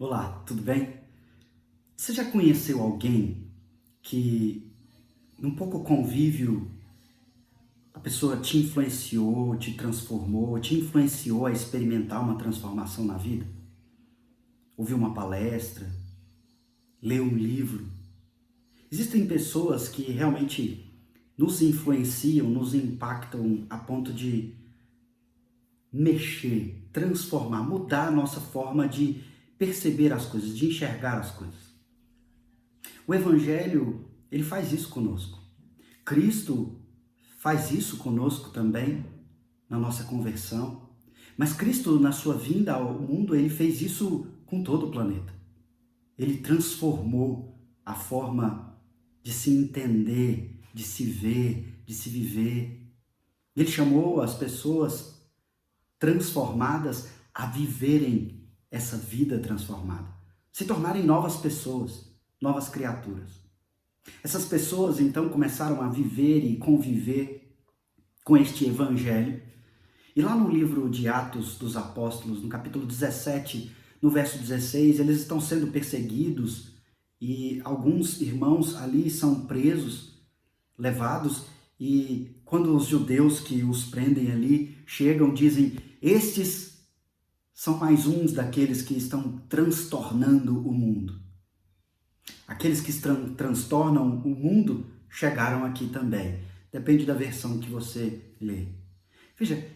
Olá, tudo bem? Você já conheceu alguém que, num pouco convívio, a pessoa te influenciou, te transformou, te influenciou a experimentar uma transformação na vida? Ouviu uma palestra, leu um livro? Existem pessoas que realmente nos influenciam, nos impactam a ponto de mexer, transformar, mudar a nossa forma de perceber as coisas, de enxergar as coisas. O Evangelho, ele faz isso conosco. Cristo faz isso conosco também na nossa conversão. Mas Cristo, na sua vinda ao mundo, ele fez isso com todo o planeta. Ele transformou a forma de se entender, de se ver, de se viver. Ele chamou as pessoas transformadas a viverem essa vida transformada, se tornarem novas pessoas, novas criaturas. Essas pessoas então começaram a viver e conviver com este evangelho. E lá no livro de Atos dos Apóstolos, no capítulo 17, no verso 16, eles estão sendo perseguidos e alguns irmãos ali são presos, levados, e quando os judeus que os prendem ali chegam, dizem: estes são mais uns daqueles que estão transtornando o mundo. Aqueles que transtornam o mundo chegaram aqui também. Depende da versão que você lê. Veja,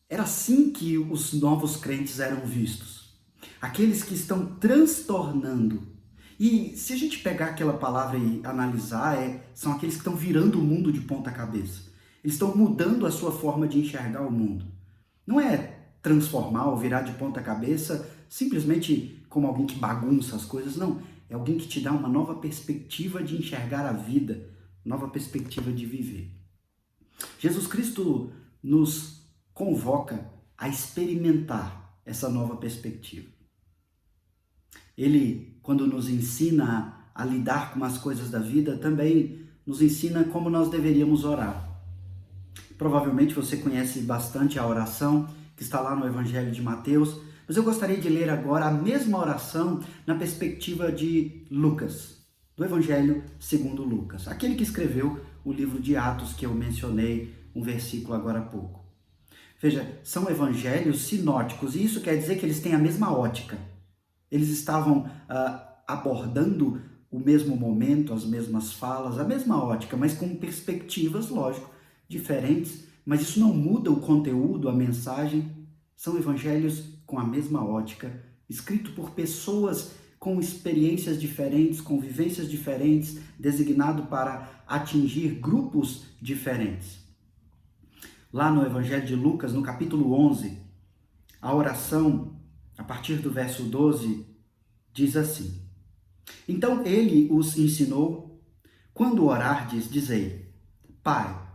era assim que os novos crentes eram vistos. Aqueles que estão transtornando. E se a gente pegar aquela palavra e analisar, são aqueles que estão virando o mundo de ponta cabeça. Eles estão mudando a sua forma de enxergar o mundo. Não é transformar ou virar de ponta cabeça simplesmente como alguém que bagunça as coisas, não. É alguém que te dá uma nova perspectiva de enxergar a vida, nova perspectiva de viver. Jesus Cristo nos convoca a experimentar essa nova perspectiva. Ele, quando nos ensina a lidar com as coisas da vida, também nos ensina como nós deveríamos orar. Provavelmente você conhece bastante a oração que está lá no Evangelho de Mateus, mas eu gostaria de ler agora a mesma oração na perspectiva de Lucas, do Evangelho segundo Lucas, aquele que escreveu o livro de Atos que eu mencionei um versículo agora há pouco. Veja, são evangelhos sinóticos e isso quer dizer que eles têm a mesma ótica. Eles estavam abordando o mesmo momento, as mesmas falas, a mesma ótica, mas com perspectivas, lógico, diferentes, mas isso não muda o conteúdo, a mensagem. São evangelhos com a mesma ótica, escrito por pessoas com experiências diferentes, com vivências diferentes, designado para atingir grupos diferentes. Lá no Evangelho de Lucas, no capítulo 11, a oração, a partir do verso 12, diz assim: então ele os ensinou: quando orardes, dizei: Pai,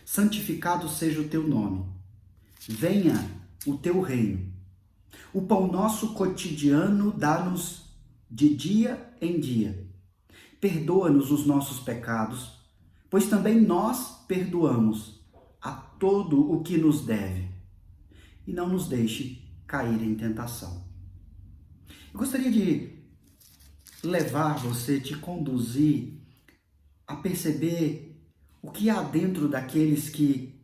santificado seja o teu nome, venha o teu reino. O pão nosso cotidiano dá-nos de dia em dia. Perdoa-nos os nossos pecados, pois também nós perdoamos a todo o que nos deve. E não nos deixe cair em tentação. Eu gostaria de levar você, te conduzir a perceber o que há dentro daqueles que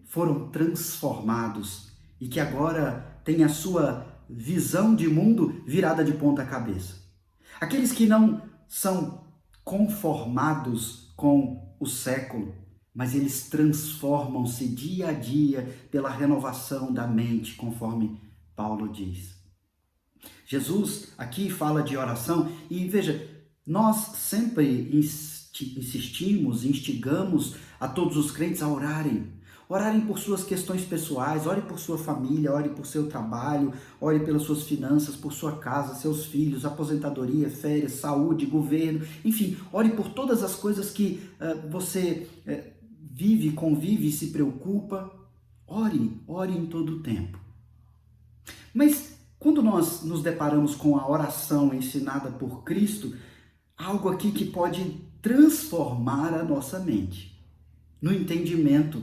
foram transformados e que agora têm a sua visão de mundo virada de ponta cabeça. Aqueles que não são conformados com o século, mas eles transformam-se dia a dia pela renovação da mente, conforme Paulo diz. Jesus aqui fala de oração e veja, nós sempre insistimos, instigamos a todos os crentes a orarem. Orarem por suas questões pessoais, ore por sua família, ore por seu trabalho, ore pelas suas finanças, por sua casa, seus filhos, aposentadoria, férias, saúde, governo, enfim, ore por todas as coisas que você vive, convive e se preocupa. Ore em todo o tempo. Mas quando nós nos deparamos com a oração ensinada por Cristo, há algo aqui que pode transformar a nossa mente no entendimento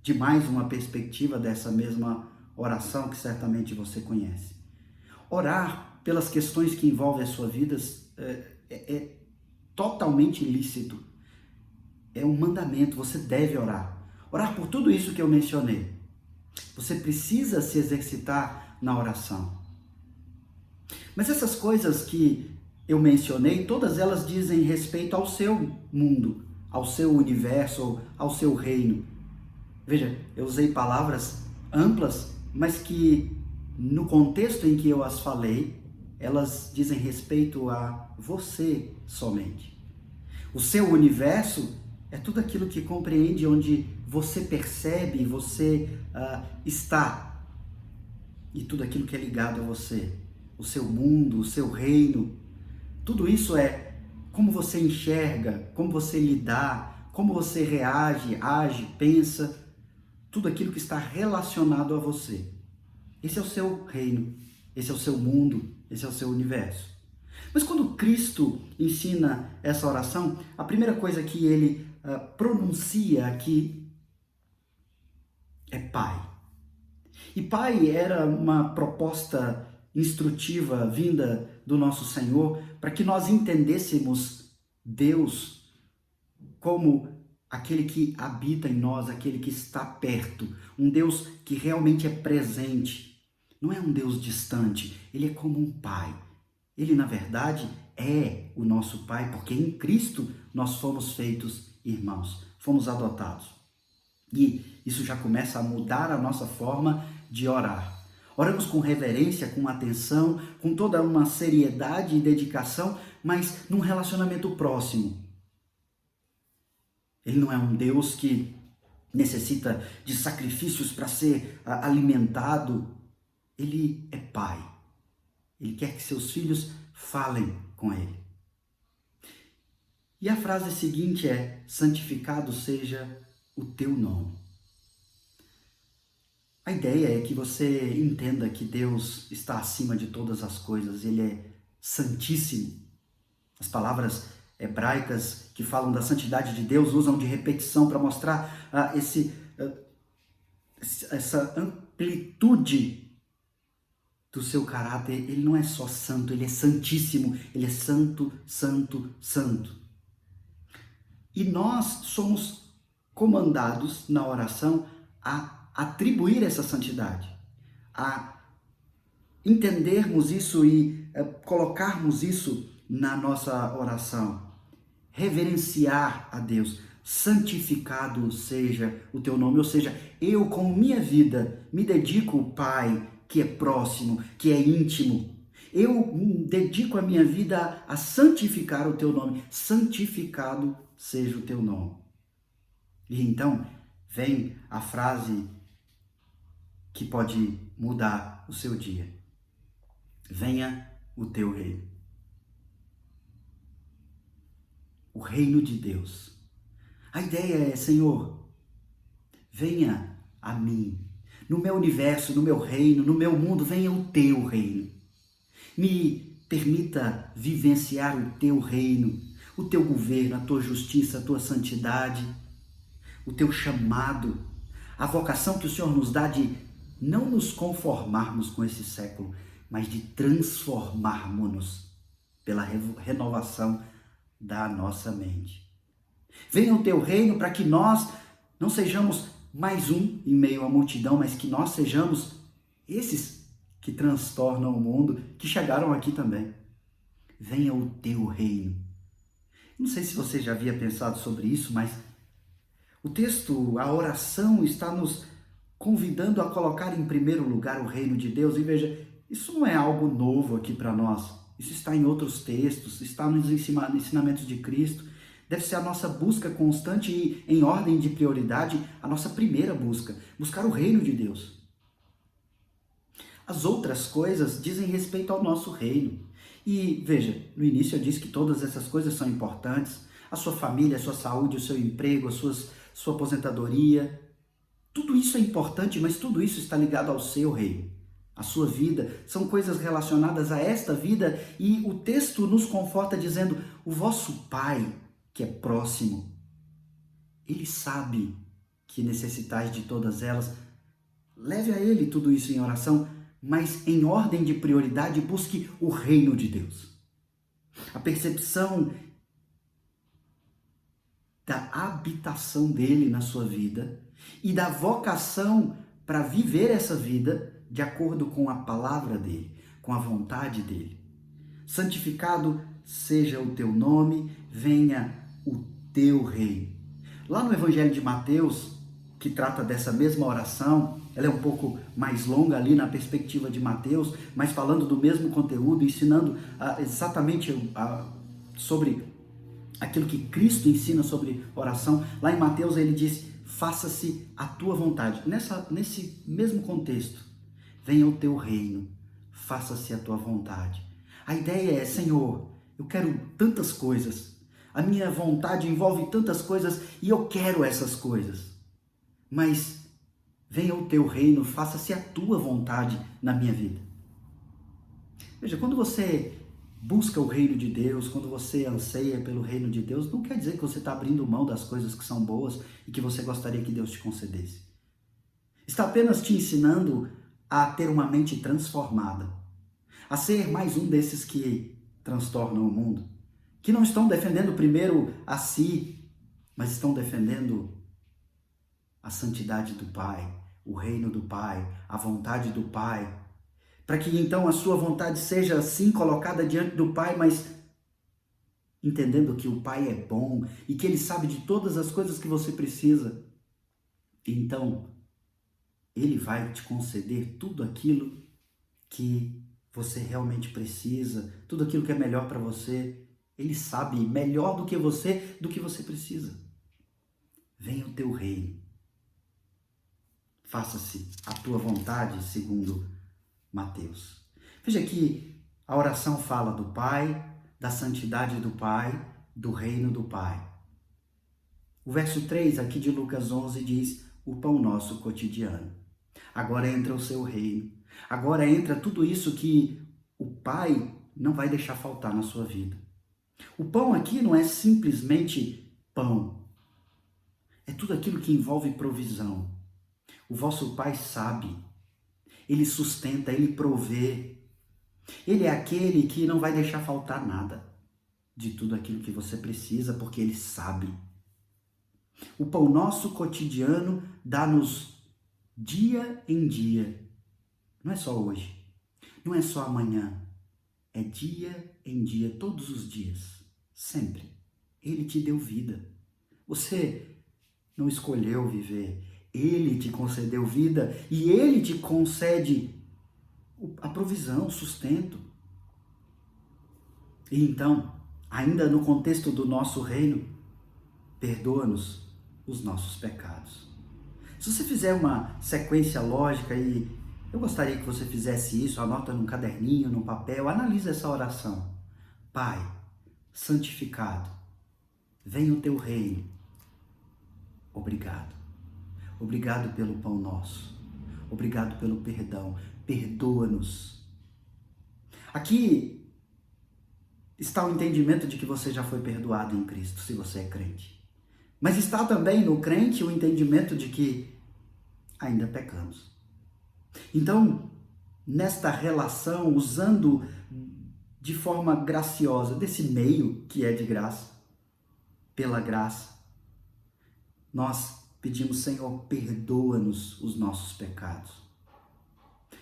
de mais uma perspectiva dessa mesma oração que certamente você conhece. Orar pelas questões que envolvem as suas vidas é totalmente lícito. É um mandamento, você deve orar. Orar por tudo isso que eu mencionei. Você precisa se exercitar na oração. Mas essas coisas que eu mencionei, todas elas dizem respeito ao seu mundo, ao seu universo, ao seu reino. Veja, eu usei palavras amplas, mas que no contexto em que eu as falei, elas dizem respeito a você somente. O seu universo é tudo aquilo que compreende onde você percebe, você está, e tudo aquilo que é ligado a você. O seu mundo, o seu reino, tudo isso é como você enxerga, como você lidar, como você reage, age, pensa, tudo aquilo que está relacionado a você. Esse é o seu reino, esse é o seu mundo, esse é o seu universo. Mas quando Cristo ensina essa oração, a primeira coisa que ele pronuncia aqui é Pai. E Pai era uma proposta instrutiva vinda do nosso Senhor para que nós entendêssemos Deus como aquele que habita em nós, aquele que está perto, um Deus que realmente é presente. Não é um Deus distante, ele é como um Pai. Ele, na verdade, é o nosso Pai, porque em Cristo nós fomos feitos irmãos, fomos adotados. E isso já começa a mudar a nossa forma de orar. Oramos com reverência, com atenção, com toda uma seriedade e dedicação, mas num relacionamento próximo. Ele não é um Deus que necessita de sacrifícios para ser alimentado. Ele é Pai. Ele quer que seus filhos falem com Ele. E a frase seguinte é: santificado seja o teu nome. A ideia é que você entenda que Deus está acima de todas as coisas, Ele é santíssimo. As palavras hebraicas que falam da santidade de Deus usam de repetição para mostrar essa amplitude do seu caráter. Ele não é só santo, Ele é santíssimo, Ele é santo, santo, santo. E nós somos comandados na oração a atribuir essa santidade, a entendermos isso e colocarmos isso na nossa oração, reverenciar a Deus. Santificado seja o teu nome, ou seja, eu com minha vida me dedico ao Pai, que é próximo, que é íntimo. Eu dedico a minha vida a santificar o teu nome. Santificado seja o teu nome. E então vem a frase que pode mudar o seu dia. Venha o teu reino. O reino de Deus. A ideia é: Senhor, venha a mim. No meu universo, no meu reino, no meu mundo, venha o teu reino. Me permita vivenciar o teu reino, o teu governo, a tua justiça, a tua santidade, o teu chamado, a vocação que o Senhor nos dá de não nos conformarmos com esse século, mas de transformarmos-nos pela renovação da nossa mente. Venha o teu reino para que nós não sejamos mais um em meio à multidão, mas que nós sejamos esses que transtornam o mundo, que chegaram aqui também. Venha o teu reino. Não sei se você já havia pensado sobre isso, mas o texto, a oração está nos convidando a colocar em primeiro lugar o reino de Deus. E veja, isso não é algo novo aqui para nós. Isso está em outros textos, está nos ensinamentos de Cristo. Deve ser a nossa busca constante e em ordem de prioridade, a nossa primeira busca, buscar o reino de Deus. As outras coisas dizem respeito ao nosso reino. E veja, no início eu disse que todas essas coisas são importantes. A sua família, a sua saúde, o seu emprego, sua aposentadoria. Tudo isso é importante, mas tudo isso está ligado ao seu reino. A sua vida, são coisas relacionadas a esta vida, e o texto nos conforta dizendo: o vosso Pai, que é próximo, Ele sabe que necessitais de todas elas. Leve a Ele tudo isso em oração, mas em ordem de prioridade busque o reino de Deus. A percepção da habitação dele na sua vida e da vocação para viver essa vida de acordo com a palavra dele, com a vontade dele. Santificado seja o teu nome, venha o teu reino. Lá no Evangelho de Mateus, que trata dessa mesma oração, ela é um pouco mais longa ali na perspectiva de Mateus, mas falando do mesmo conteúdo, ensinando exatamente sobre aquilo que Cristo ensina sobre oração. Lá em Mateus ele diz, faça-se a tua vontade. Nesse mesmo contexto, venha o teu reino, faça-se a tua vontade. A ideia é, Senhor, eu quero tantas coisas, a minha vontade envolve tantas coisas e eu quero essas coisas. Mas venha o teu reino, faça-se a tua vontade na minha vida. Veja, quando você busca o reino de Deus, quando você anseia pelo reino de Deus, não quer dizer que você está abrindo mão das coisas que são boas e que você gostaria que Deus te concedesse. Está apenas te ensinando a ter uma mente transformada, a ser mais um desses que transtornam o mundo, que não estão defendendo primeiro a si, mas estão defendendo a santidade do Pai, o reino do Pai, a vontade do Pai, para que então a sua vontade seja assim colocada diante do Pai, mas entendendo que o Pai é bom e que Ele sabe de todas as coisas que você precisa. Então, Ele vai te conceder tudo aquilo que você realmente precisa, tudo aquilo que é melhor para você. Ele sabe melhor do que você precisa. Venha o teu reino. Faça-se a tua vontade, segundo Mateus. Veja que a oração fala do Pai, da santidade do Pai, do reino do Pai. O verso 3 aqui de Lucas 11 diz, o pão nosso cotidiano. Agora entra o seu reino. Agora entra tudo isso que o Pai não vai deixar faltar na sua vida. O pão aqui não é simplesmente pão. É tudo aquilo que envolve provisão. O vosso Pai sabe. Ele sustenta, Ele provê. Ele é aquele que não vai deixar faltar nada de tudo aquilo que você precisa, porque Ele sabe. O pão nosso cotidiano dá-nos dia em dia. Não é só hoje, não é só amanhã. É dia em dia, todos os dias, sempre. Ele te deu vida. Você não escolheu viver. Ele te concedeu vida e Ele te concede a provisão, o sustento. E então, ainda no contexto do nosso reino, perdoa-nos os nossos pecados. Se você fizer uma sequência lógica, e eu gostaria que você fizesse isso, anota num caderninho, num papel, analisa essa oração. Pai, santificado, venha o teu reino. Obrigado. Obrigado pelo pão nosso. Obrigado pelo perdão. Perdoa-nos. Aqui está o entendimento de que você já foi perdoado em Cristo, se você é crente. Mas está também no crente o entendimento de que ainda pecamos. Então, nesta relação, usando de forma graciosa desse meio que é de graça, pela graça, nós pedimos, Senhor, perdoa-nos os nossos pecados.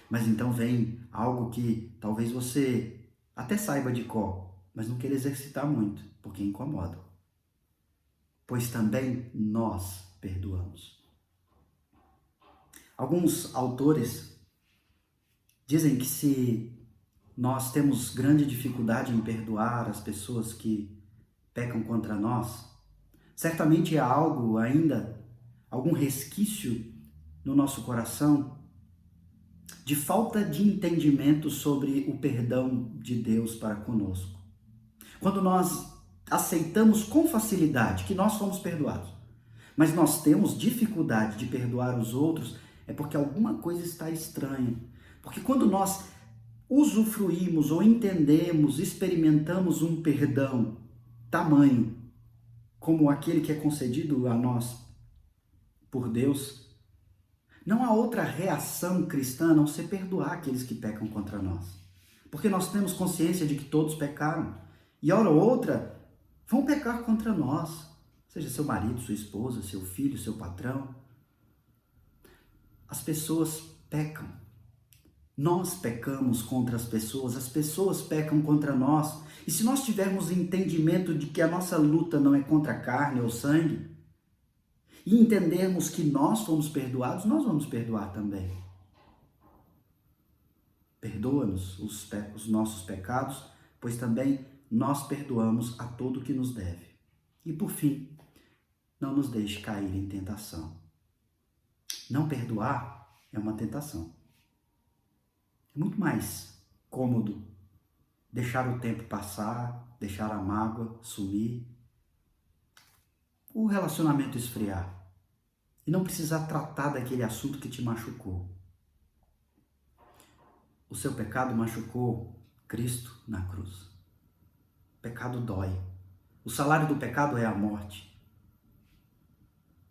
Mas então vem algo que talvez você até saiba de cor, mas não queira exercitar muito, porque incomoda. Pois também nós perdoamos. Alguns autores dizem que se nós temos grande dificuldade em perdoar as pessoas que pecam contra nós, certamente há algo ainda, algum resquício no nosso coração de falta de entendimento sobre o perdão de Deus para conosco. Quando nós aceitamos com facilidade que nós fomos perdoados, mas nós temos dificuldade de perdoar os outros, é porque alguma coisa está estranha. Porque quando nós usufruímos ou entendemos, experimentamos um perdão tamanho, como aquele que é concedido a nós por Deus, Não há outra reação cristã a não ser perdoar aqueles que pecam contra nós. Porque nós temos consciência de que todos pecaram. E hora ou outra vão pecar contra nós. Seja seu marido, sua esposa, seu filho, seu patrão. As pessoas pecam. Nós pecamos contra as pessoas pecam contra nós. E se nós tivermos entendimento de que a nossa luta não é contra carne ou sangue, e entendermos que nós fomos perdoados, nós vamos perdoar também. Perdoa-nos os nossos pecados, pois também nós perdoamos a todo que nos deve. E por fim, não nos deixe cair em tentação. Não perdoar é uma tentação. É muito mais cômodo deixar o tempo passar, deixar a mágoa sumir, o relacionamento esfriar e não precisar tratar daquele assunto que te machucou. O seu pecado machucou Cristo na cruz. O pecado dói. O salário do pecado é a morte.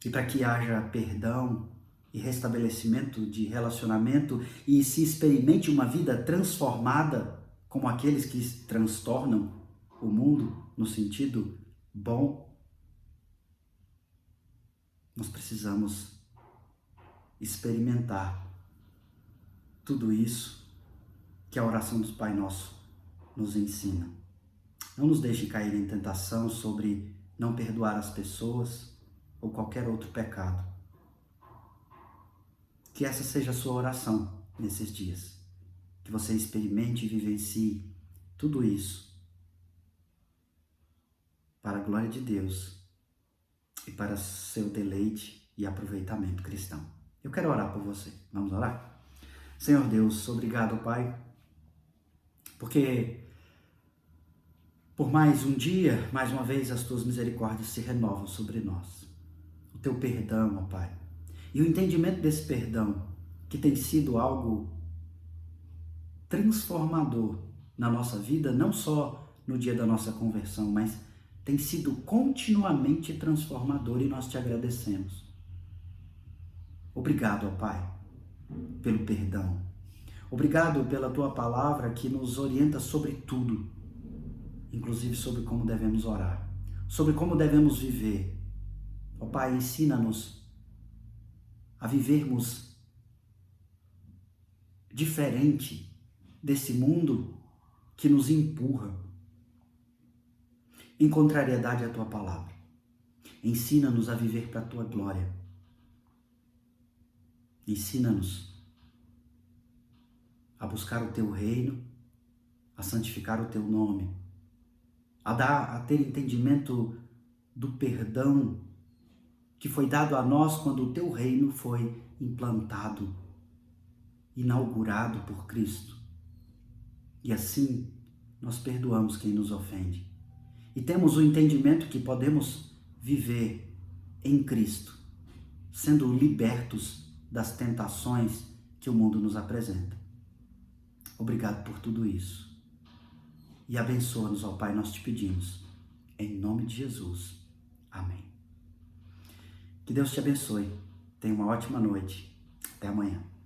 E para que haja perdão e restabelecimento de relacionamento e se experimente uma vida transformada, como aqueles que transtornam o mundo no sentido bom, nós precisamos experimentar tudo isso que a oração do Pai Nosso nos ensina. Não nos deixe cair em tentação sobre não perdoar as pessoas ou qualquer outro pecado. Que essa seja a sua oração nesses dias. Que você experimente e vivencie tudo isso para a glória de Deus e para seu deleite e aproveitamento cristão. Eu quero orar por você. Vamos orar? Senhor Deus, obrigado, Pai, porque por mais um dia, mais uma vez, as tuas misericórdias se renovam sobre nós. O teu perdão, ó Pai, e o entendimento desse perdão, que tem sido algo transformador na nossa vida, não só no dia da nossa conversão, mas tem sido continuamente transformador e nós te agradecemos. Obrigado, ó Pai, pelo perdão. Obrigado pela tua palavra que nos orienta sobre tudo, inclusive sobre como devemos orar, sobre como devemos viver. Ó Pai, ensina-nos a vivermos diferente desse mundo que nos empurra em contrariedade à tua palavra. Ensina-nos a viver para a tua glória. Ensina-nos a buscar o teu reino, a santificar o teu nome, a ter entendimento do perdão que foi dado a nós quando o teu reino foi implantado, inaugurado por Cristo. E assim nós perdoamos quem nos ofende. E temos o entendimento que podemos viver em Cristo, sendo libertos das tentações que o mundo nos apresenta. Obrigado por tudo isso. E abençoa-nos, ó Pai, nós te pedimos. Em nome de Jesus. Amém. Que Deus te abençoe. Tenha uma ótima noite. Até amanhã.